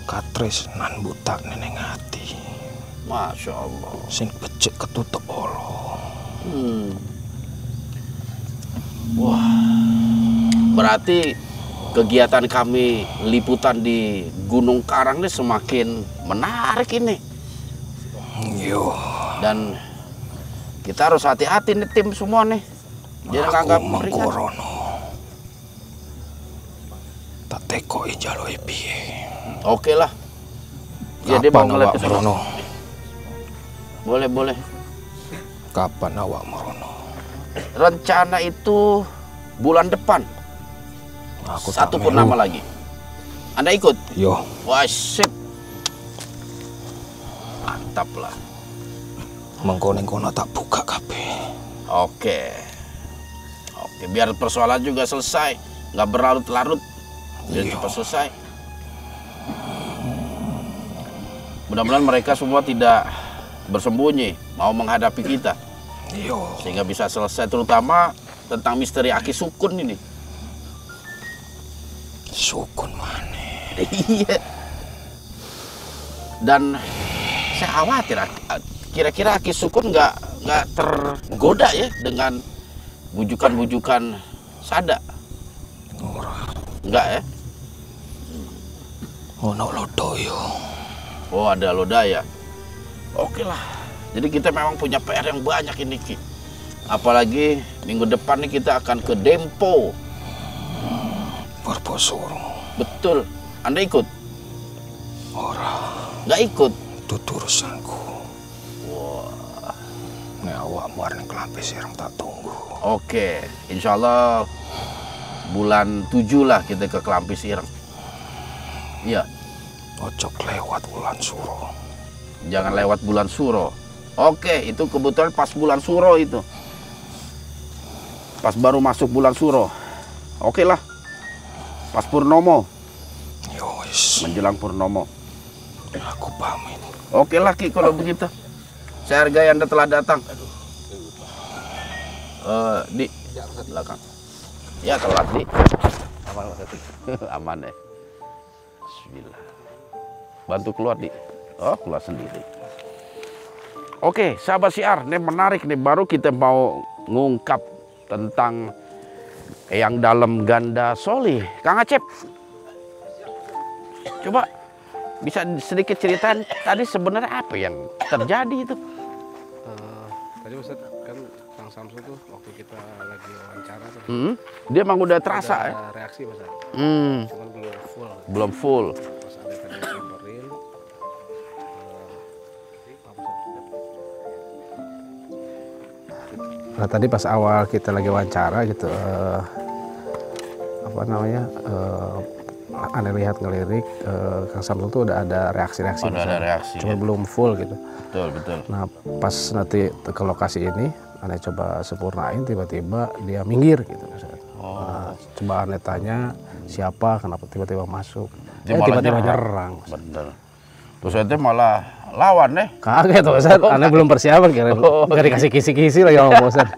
Katresnan buta neneng ati. Masya Allah. Sing becik ketutup Allah. Wah. Berarti kegiatan kami liputan di Gunung Karang ini semakin menarik ini. Yo. Dan kita harus hati-hati nih tim semua nih. Jangan anggap ringan. Tak tekoki jaloke piye. Oke lah. Jadi mau ngeliat ke merono? Boleh. Kapan awak merono? Rencana itu bulan depan. Aku Satu purnama lagi. Anda ikut? Yo. Wah, sip. Mantap lah. Mengko ning kono tak buka kabeh. Oke, biar persoalan juga selesai, nggak berlarut-larut, biar cepat selesai. Mudah-mudahan mereka semua tidak bersembunyi, mau menghadapi kita. Sehingga bisa selesai, terutama tentang misteri Aki Sukun ini. Sukun mana? Iya. Dan saya khawatir, kira-kira Aki Sukun nggak tergoda ya dengan bujukan-bujukan Sada? Enggak ya? Ono Lodaya. Oh, ada Lodaya. Oke lah. Jadi kita memang punya PR yang banyak ini, Ki. Apalagi minggu depan nih kita akan ke Dempo. Purposuro. Betul. Anda ikut? Ora. Nggak ikut? Itu urusanku. Wah. Nek awakmu arep kelampe sirang tak tunggu. Oke. Insya Allah bulan 7 lah kita ke Kelampis Ireng. Iya. Ojo lewat bulan Suro. Jangan lewat bulan Suro. Oke, itu kebetulan pas bulan Suro itu. Pas baru masuk bulan Suro. Oke lah. Pas Purnomo. Yowis. Menjelang Purnomo. Aku pamit. Oke lah Ki kalau begitu. Saya hargai Anda telah datang. Di belakang. Ya telat Di. Aman aman ya. Bismillah. Bantu keluar Di. Oh keluar sendiri. Oke sahabat siar, ini menarik nih. Baru kita mau ngungkap tentang yang dalam Ganda Soli. Kang Acep, coba bisa sedikit ceritain tadi sebenarnya apa yang terjadi itu? Tadi Ustaz kan Kang Samsul tuh waktu kita lagi wawancara dia emang udah terasa ada ya? reaksi Ustaz. Cuman belum full. Belum full. Pas ada tadi samperin. Nah tadi pas awal kita lagi wawancara gitu, apa namanya, aneh lihat ngelirik, Kang Samsul tuh udah ada reaksi-reaksi. Ada reaksi. Cuma belum full gitu. Betul. Nah pas nanti ke lokasi ini, aneh coba sempurnain, tiba-tiba dia minggir gitu. Nah, coba aneh tanya siapa, kenapa tiba-tiba masuk. Tiba-tiba nyerang. Bener. Terus itu malah lawan deh. Kaget tuh Ustaz, aneh belum persiapan kira nggak dikasih kisi-kisi lagi sama Ustaz.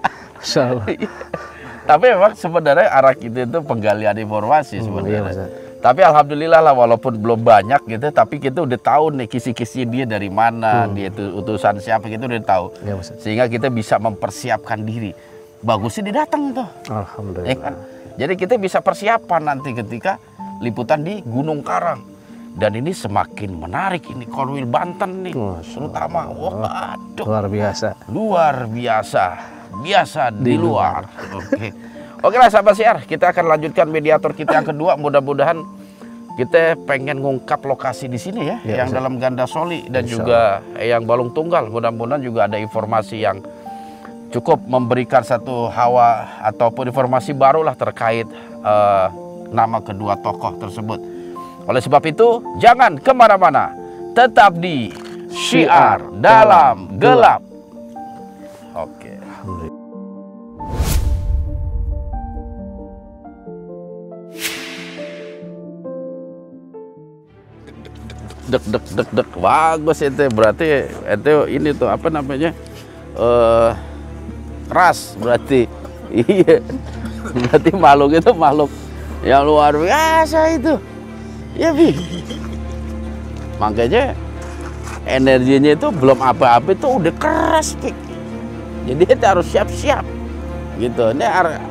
Tapi memang sebenarnya arah kita itu penggalian informasi sebenarnya. Iya, tapi alhamdulillah lah walaupun belum banyak gitu, tapi kita udah tahu nih kisi-kisi dia dari mana, dia itu utusan siapa, kita udah tahu. Iya, sehingga kita bisa mempersiapkan diri. Bagusnya dia datang tuh. Alhamdulillah. Ya kan? Jadi kita bisa persiapan nanti ketika liputan di Gunung Karang. Dan ini semakin menarik ini Korwil Banten nih, terutama. Waduh. Luar biasa. Luar biasa. Biasa di luar. Oke lah sahabat siar, kita akan lanjutkan mediator kita yang kedua. Mudah-mudahan kita pengen ngungkap lokasi di sini ya, yang dalam Ganda Soli dan juga yang Balung Tunggal. Mudah-mudahan juga ada informasi yang cukup memberikan satu hawa ataupun informasi barulah terkait nama kedua tokoh tersebut. Oleh sebab itu, jangan kemana-mana, tetap di Syiar Dalam Gelap. Oke. Dek bagus itu, berarti itu ini tuh apa namanya, ras berarti. Iya, berarti makhluk itu makhluk yang luar biasa itu ya, Bi. Makanya energinya itu belum apa-apa itu udah keras, Bi. Jadi kita harus siap-siap gitu. Ini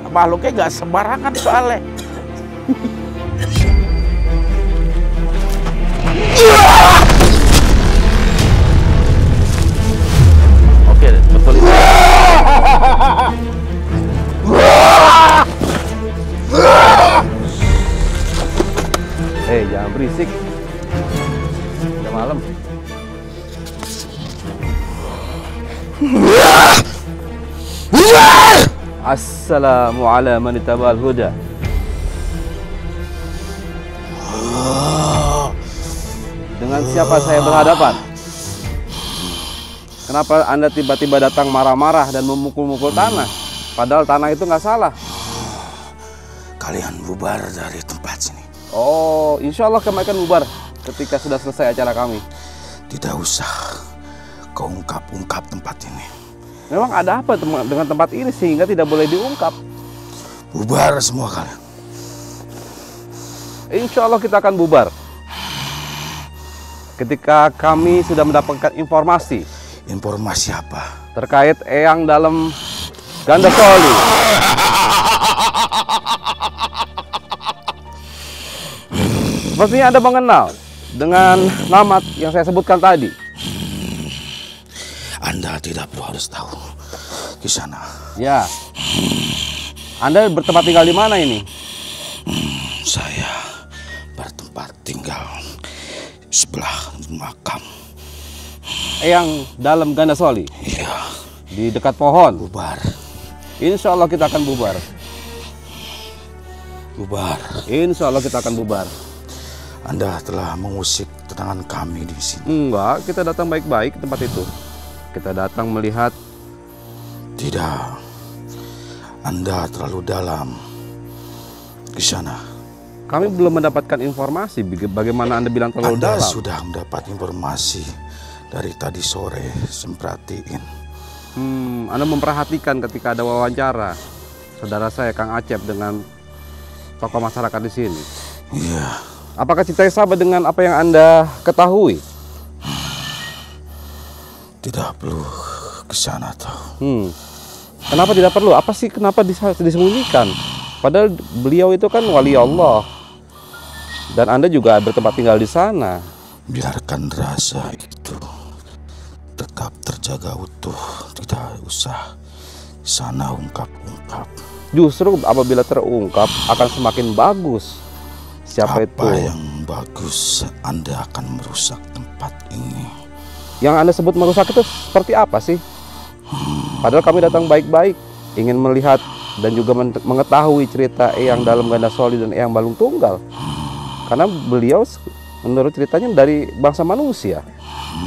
makhluknya gak sembarangan soalnya. Oke, betul itu. Jangan berisik. Udah malam. Assalamu ala man ittaba'al huda. Dengan siapa saya berhadapan? Kenapa Anda tiba-tiba datang marah-marah dan memukul-mukul tanah? Padahal tanah itu nggak salah. Kalian bubar dari tempat sini. Oh, insya Allah kami akan bubar ketika sudah selesai acara kami. Tidak usah kau ungkap-ungkap tempat ini. Memang ada apa dengan tempat ini sehingga tidak boleh diungkap? Bubar semua kalian. Insya Allah kita akan bubar ketika kami sudah mendapatkan informasi. Informasi apa? Terkait Eyang Dalam Gandasoli. Sepertinya Anda mengenal dengan nama yang saya sebutkan tadi. Anda tidak perlu harus tahu di sana. Ya. Anda bertempat tinggal di mana ini? Saya bertempat tinggal sebelah makam Eyang Dalam Gandasoli. Iya. Di dekat pohon. Bubar. Insya Allah kita akan bubar. Bubar. Insya Allah kita akan bubar. Anda telah mengusik tenangan kami di sini. Enggak, kita datang baik-baik ke tempat itu. Kita datang melihat. Tidak. Anda terlalu dalam di sana. Kami belum mendapatkan informasi. Bagaimana Anda bilang terlalu dalam? Anda sudah mendapat informasi dari tadi sore. Semperhatiin. Anda memperhatikan ketika ada wawancara saudara saya Kang Acep dengan tokoh masyarakat di sini. Iya. Apakah ceritanya sama dengan apa yang Anda ketahui? Tidak perlu ke sana tahu. Kenapa tidak perlu? Apa sih kenapa disembunyikan? Padahal beliau itu kan wali Allah. Dan Anda juga bertempat tinggal di sana. Biarkan rasa itu tetap terjaga utuh. Tidak usah di sana ungkap-ungkap. Justru apabila terungkap akan semakin bagus. Siapa itu? Apa yang bagus? Anda akan merusak tempat ini. Yang Anda sebut merusak itu seperti apa sih? Padahal kami datang baik-baik, ingin melihat dan juga mengetahui cerita Eyang Dalam Gandasoli dan Eyang Balung Tunggal. Karena beliau menurut ceritanya dari bangsa manusia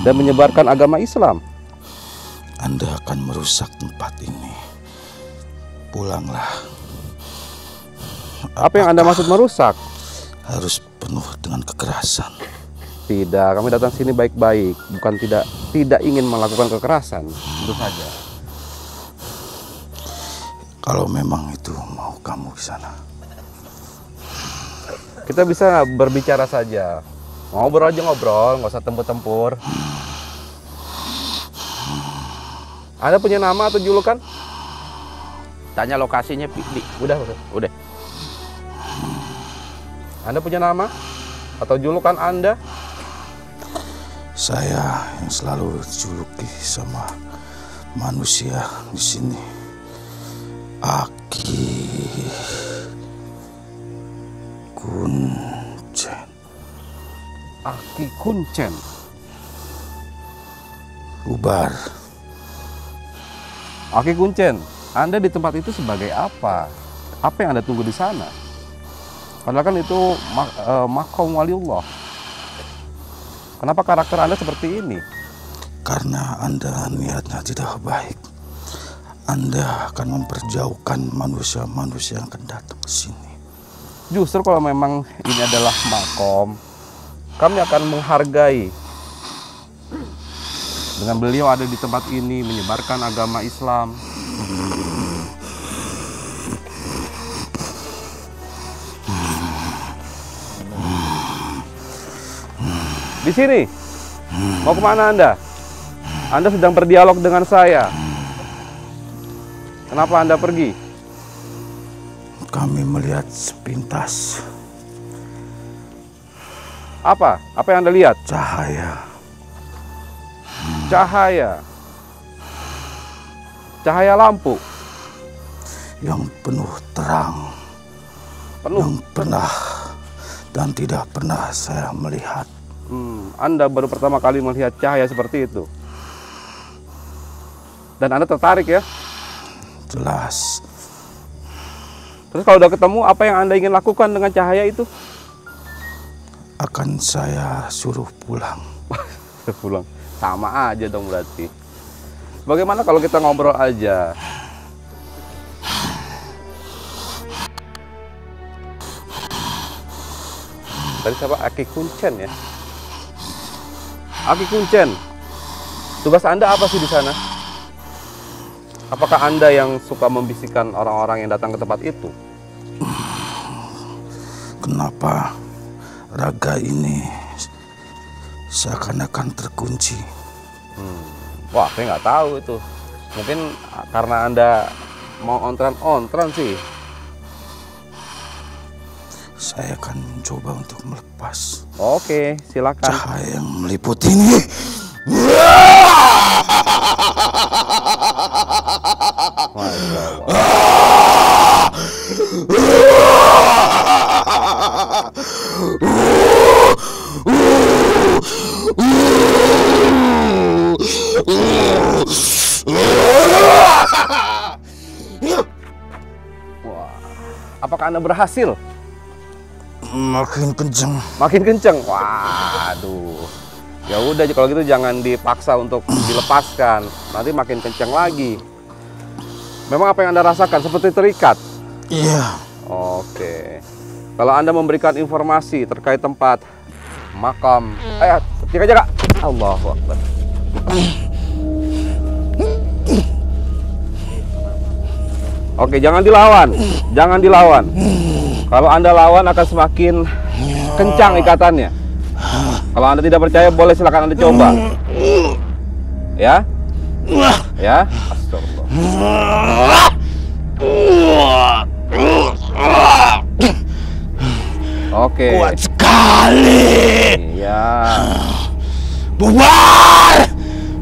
dan menyebarkan agama Islam. Anda akan merusak tempat ini. Pulanglah. Apa yang Anda maksud merusak? Harus penuh dengan kekerasan. Tidak, kami datang sini baik-baik, bukan tidak ingin melakukan kekerasan. Itu saja. Kalau memang itu mau kamu di sana. Kita bisa berbicara saja. Ngobrol aja ngobrol, nggak usah tempur-tempur. Anda punya nama atau julukan? Tanya lokasinya, Udah. Anda punya nama atau julukan Anda? Saya yang selalu dijuluki sama manusia di sini. Aki Kuncen. Aki Kuncen. Bubar. Aki Kuncen, Anda di tempat itu sebagai apa? Apa yang Anda tunggu di sana? Padahal kan itu makom waliullah. Kenapa karakter Anda seperti ini? Karena Anda niatnya tidak baik. Anda akan memperjauhkan manusia-manusia yang akan datang ke sini. Justru kalau memang ini adalah makom, kami akan menghargai. Dengan beliau ada di tempat ini menyebarkan agama Islam. Di sini, mau kemana Anda? Anda sedang berdialog dengan saya. Kenapa Anda pergi? Kami melihat sepintas. Apa? Apa yang Anda lihat? Cahaya. Cahaya. Cahaya lampu. Yang penuh terang. Penuh. Yang pernah dan tidak pernah saya melihat. Anda baru pertama kali melihat cahaya seperti itu. Dan Anda tertarik ya? Jelas. Terus kalau udah ketemu, apa yang Anda ingin lakukan dengan cahaya itu? Akan saya suruh pulang. Pulang. Sama aja dong berarti. Bagaimana kalau kita ngobrol aja? Tadi siapa? Aki Kuncen ya? Aki Kuncen, tugas Anda apa sih di sana? Apakah Anda yang suka membisikkan orang-orang yang datang ke tempat itu? Kenapa raga ini seakan-akan terkunci? Wah, saya nggak tahu itu. Mungkin karena Anda mau ontran sih. Saya akan mencoba untuk melepas. Oke, silakan. Cahaya yang meliputi ini. Wah, apakah Anda berhasil? Makin kenceng. Makin kenceng. Waduh. Ya udah, kalau gitu jangan dipaksa untuk dilepaskan. Nanti makin kenceng lagi. Memang apa yang Anda rasakan seperti terikat? Iya. Oke. Kalau Anda memberikan informasi terkait tempat makam, cek aja Kak. Allahu Akbar. Oke, jangan dilawan. Jangan dilawan. Kalau Anda lawan akan semakin kencang ikatannya. Kalau Anda tidak percaya, boleh silakan Anda coba. Ya? Ya? Astagfirullah. Oke. Kuat sekali. Iya. Bubar!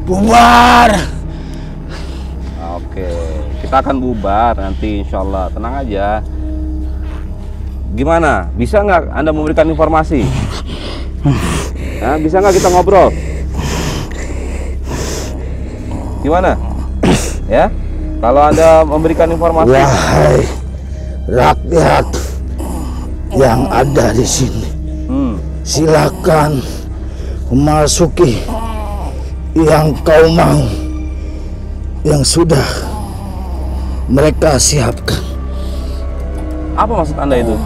Bubar! Oke. Kita akan bubar nanti insya Allah. Tenang aja. Gimana? Bisa nggak Anda memberikan informasi? Nah, bisa nggak kita ngobrol? Gimana? Ya? Kalau Anda memberikan informasi. Wahai rakyat yang ada di sini, silakan memasuki yang kau mau, yang sudah mereka siapkan. Apa maksud Anda itu?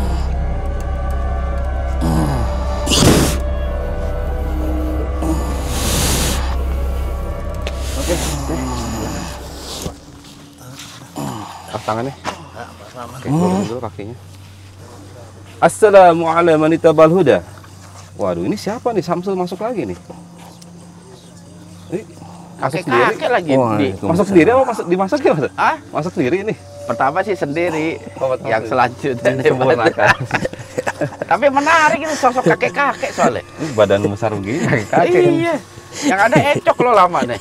Oke. Tangannya. Oke, dulu kakinya. Assalamualaikum warahmatullahi wabarakatuh. Waduh, ini siapa nih? Samsul masuk lagi nih. Masuk sendiri lagi. Masuk sendiri apa dimasak ya, Mas? Masak sendiri ini. Pertama sih sendiri, yang selanjutnya tapi menarik itu sosok kakek-kakek soalnya. Ini badan besar begini, kakek-kakek. Iya. Yang ada ecok lo lama nih.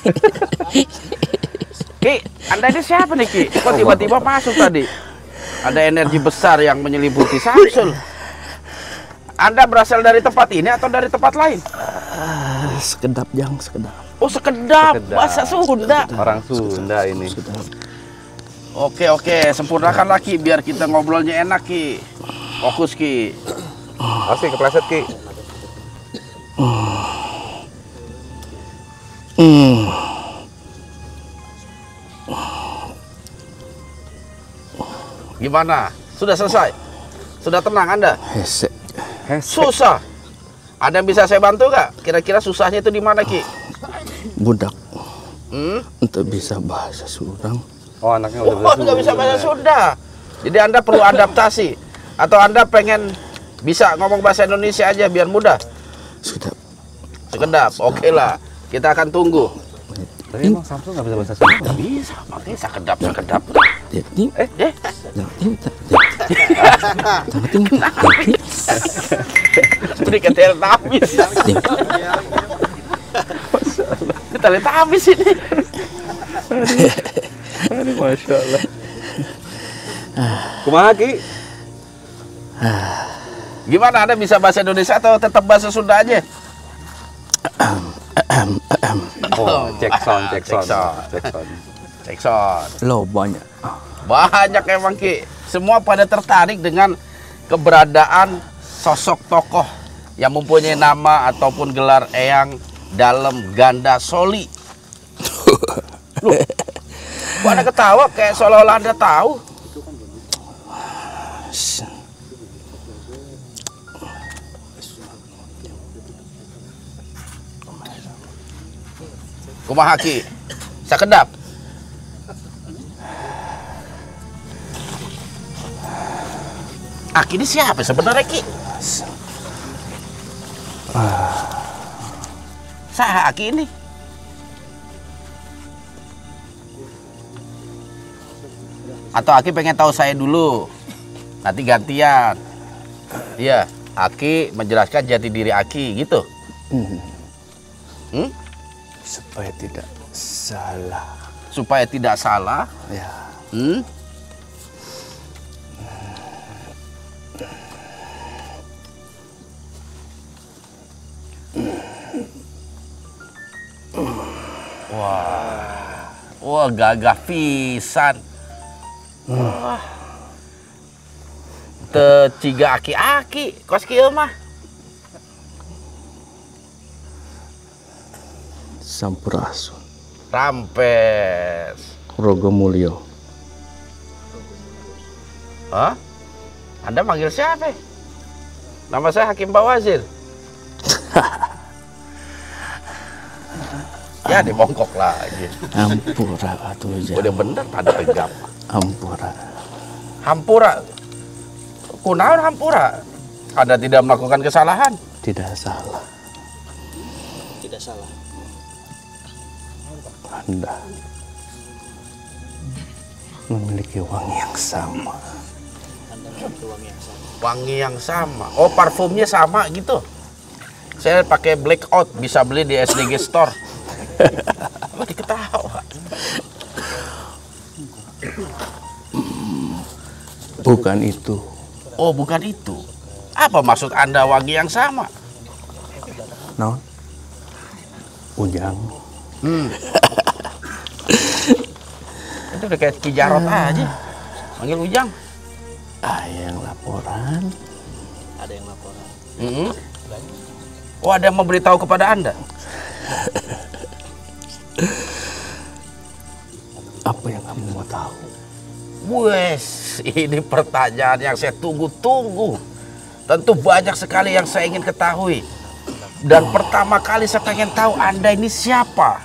Ki, Anda ini siapa nih Ki? Kok tiba-tiba masuk tadi? Ada energi besar yang menyelimuti Samsul. Anda berasal dari tempat ini atau dari tempat lain? Sekedap, Jang, sekedap. Oh, sekedap. Bahasa Sunda. Orang Sunda ini. Oke, sempurnakan lagi biar kita ngobrolnya enak, Ki. Fokus, Ki. Pasti kepleset, Ki. Gimana? Sudah selesai? Sudah tenang Anda? Hesek. Susah. Ada yang bisa saya bantu nggak? Kira-kira susahnya itu di mana, Ki? Budak. Untuk bisa bahasa Surang. Oh, anaknya udah nggak bisa bahasa Sunda. Jadi Anda perlu adaptasi. Atau Anda pengen bisa ngomong bahasa Indonesia aja biar mudah? Sekedap. Oke lah. Kita akan tunggu. Tapi emang Samsul nggak bisa bahasa Sunda? Nggak bisa, makanya sekedap. Seperti ketel tamis. Ketel tamis ini. Aduh, Masya Allah. Kumaha, Ki? Gimana, Anda bisa bahasa Indonesia atau tetap bahasa Sunda aja? Oh, cek sound. Lo banyak. Banyak emang, Ki. Semua pada tertarik dengan keberadaan sosok tokoh yang mempunyai nama ataupun gelar eyang dalam Ganda Soli. Loh, kok Anda ketawa kayak seolah-olah Anda tahu? Kumaha, Ki? Sakedap. Aki ini siapa sebenarnya, Ki? Saha Aki ini? Atau Aki pengen tahu saya dulu? Nanti gantian. Iya, Aki menjelaskan jati diri Aki gitu. Supaya tidak salah. Supaya tidak salah? Ya. Wah, gagah pisan. Wah. Teu ciga aki-aki, kos kieu mah. Sampurasun. Rampes. Rogomulyo. Hah? Anda manggil siapa? Nama saya Hakim Bawazir. Ya, dibongkok lagi. Ampura atuh jauh. Udah bener tanda tegap. Ampura. Hampura. Kunaon hampura? Anda tidak melakukan kesalahan? Tidak salah. Tidak salah. Anda memiliki wangi yang sama. Wangi yang sama. Oh, parfumnya sama gitu. Saya pakai Blackout, bisa beli di SDG Store. Apa diketawa? Bukan itu. Oh, bukan itu. Apa maksud Anda wangi yang sama? Naon? Ujang. Itu udah kayak Ki Jarot aja. Manggil Ujang. Ada yang laporan. Ada yang laporan. Oh, ada yang memberitahu kepada Anda? Apa yang kamu mau tahu? Wes, ini pertanyaan yang saya tunggu-tunggu. Tentu banyak sekali yang saya ingin ketahui. Dan pertama kali saya pengen tahu Anda ini siapa?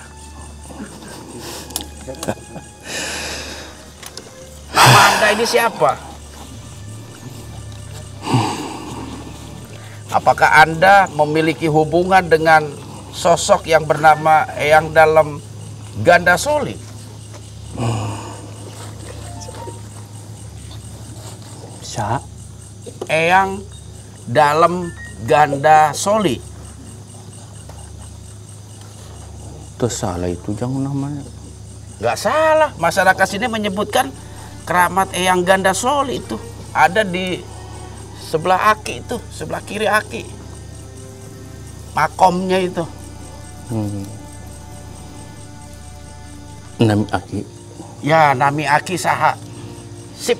Nama Anda ini siapa? Apakah Anda memiliki hubungan dengan sosok yang bernama Eyang dalam Ganda Soli? Sa? Eyang dalam Ganda Soli. Itu salah itu jangan namanya. Nggak salah, masyarakat sini menyebutkan keramat Eyang Ganda Soli itu ada di sebelah Aki itu, sebelah kiri Aki. Makomnya itu. Nam Aki Ya, nami Aki saha. Sip.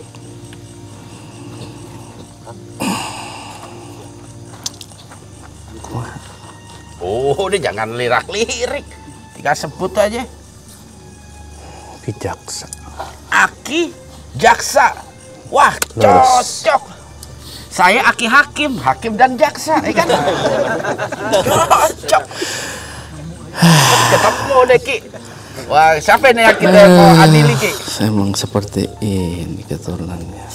Oh, ini jangan lirak-lirik. Tinggal sebut aja. Ki Jaksa. Aki Jaksa. Wah, cocok. Saya Aki Hakim, Hakim dan Jaksa, kan? Cocok. Ketemu deh, Ki. Wah, siapa nih yang kita mau adili, Ki? Emang seperti ini keturunannya.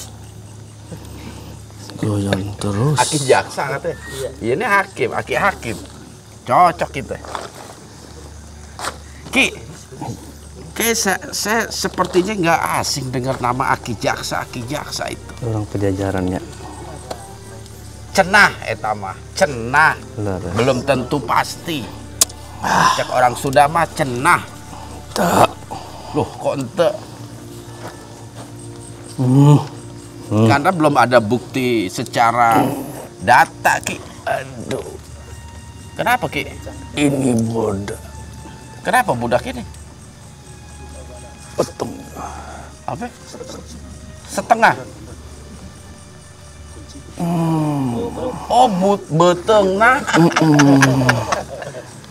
Goyang terus. Aki Jaksa katanya. Iya, ini Hakim, Aki Hakim. Cocok kita. Ki, saya sepertinya nggak asing dengar nama Aki Jaksa itu. Orang Pajajarannya. Cenah etama, cenah. Belum tentu pasti. Cek orang sudah mah cenah. Tak. Loh, kok ente? Karena belum ada bukti secara data, Ki. Aduh. Kenapa, Ki? Ini budak. Kenapa budak ini? Peteng. Apa? Setengah. Oh, beteng nah.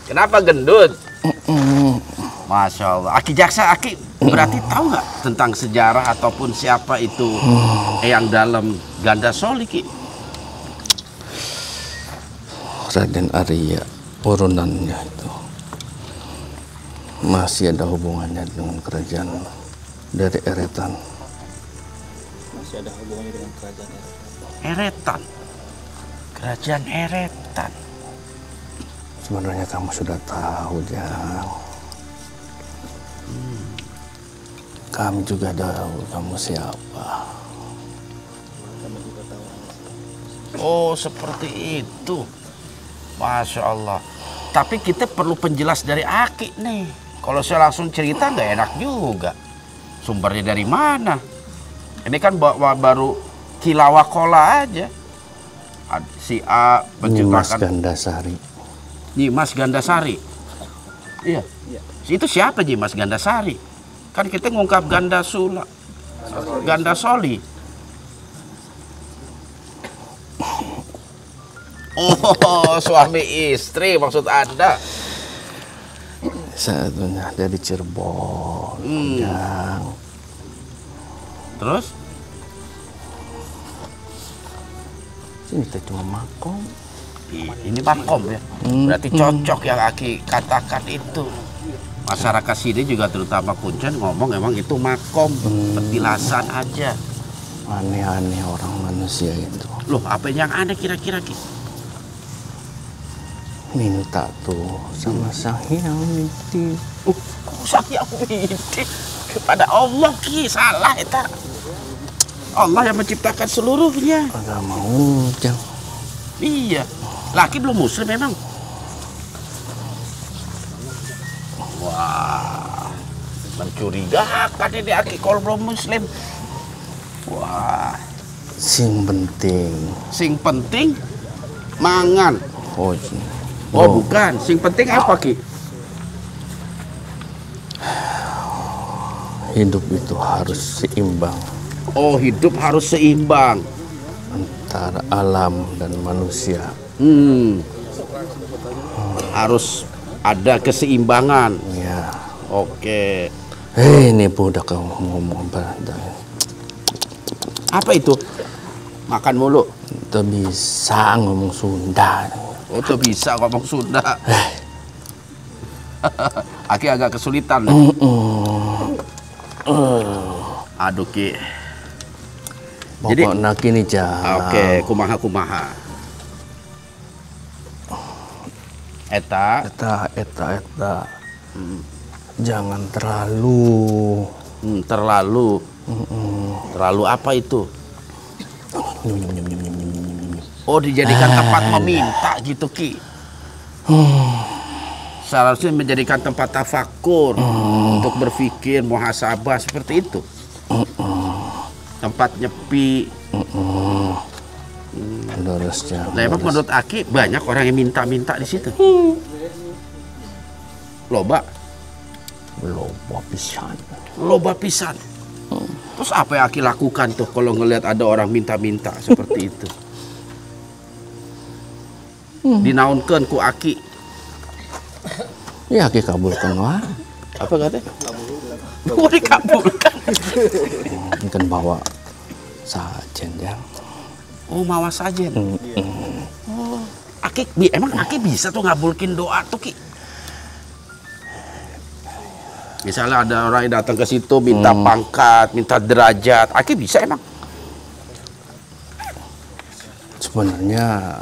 Kenapa gendut? Masya Allah. Aki Jaksa, Aki berarti tahu nggak tentang sejarah ataupun siapa itu Eyang Dalem Gandasoli, Ki? Raden Arya, urunannya itu masih ada hubungannya dengan kerajaan dari Eretan. Masih ada hubungannya dengan kerajaan Eretan. Kerajaan Eretan. Sebenarnya kamu sudah tahu, Jang. Kami juga tahu kamu siapa. Oh, seperti itu. Masya Allah. Tapi kita perlu penjelas dari Aki nih. Kalau saya langsung cerita nggak enak juga. Sumbernya dari mana? Ini kan baru kilawakola aja. Si A Nyimas Gandasari. Nyimas Gandasari. Iya. Itu siapa Nyimas Gandasari? Kan kita ngungkap Gandasoli. Oh, suami istri maksud Anda? Satunya dari Cirebon. Jang. Terus? Ini teh cuma makom. Ini makom ya. Berarti cocok yang Aki katakan itu. Masyarakat sini juga terutama Kuncen ngomong emang itu makom, petilasan aja. Aneh-aneh orang manusia itu. Loh, apa yang aneh kira-kira, Ki? Minta tuh sama Sang Hyang Widi. Sang Hyang Widi kepada Allah, Ki, salah eta. Allah yang menciptakan seluruhnya. Agak mau, Jang. Iya. Laki belum muslim memang. Wah, mencurigakan ini Aki kalau belum muslim. Wah. Sing penting mangan. Oh, bukan. Sing penting apa, Ki? Hidup itu harus seimbang. Oh, hidup harus seimbang antara alam dan manusia. Harus ada keseimbangan. Ya. Oke. Ini budak kamu ngomong apa? Apa itu? Makan mulu. Tuh bisa ngomong Sunda. Oh, tuh bisa ngomong Sunda. Aki agak kesulitan. Aduh, Ki. Pokoknya kini Jang. Oke, kumaha. Eta. Jangan terlalu. Terlalu apa itu? Oh, dijadikan tempat meminta gitu, Ki. Seharusnya menjadikan tempat tafakur untuk berpikir, muhasabah seperti itu. Tempat nyepi. Nah, emang menurut Aki banyak orang yang minta-minta di situ. Loba. Loba pisan. Loba pisan. Terus apa yang Aki lakukan tuh kalau ngelihat ada orang minta-minta seperti itu? Dinaunkeun ku Aki. Ya Aki kabulkan wah. Apa katanya? Oh, dikabulkan. Mungkin bawa sajen Jang. Oh, mawa sajen. Oh, Aki emang Aki bisa tuh ngabulkin doa tuh Ki? Misalnya ada orang yang datang ke situ minta pangkat, minta derajat, Aki bisa emang? Sebenarnya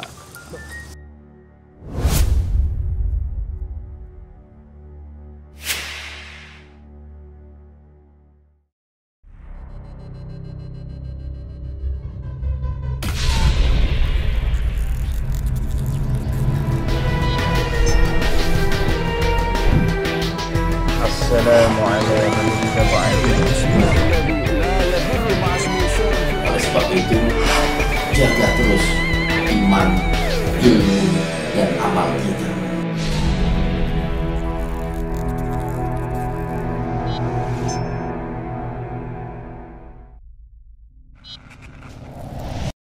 oleh sebab itu jaga terus iman, ilmu,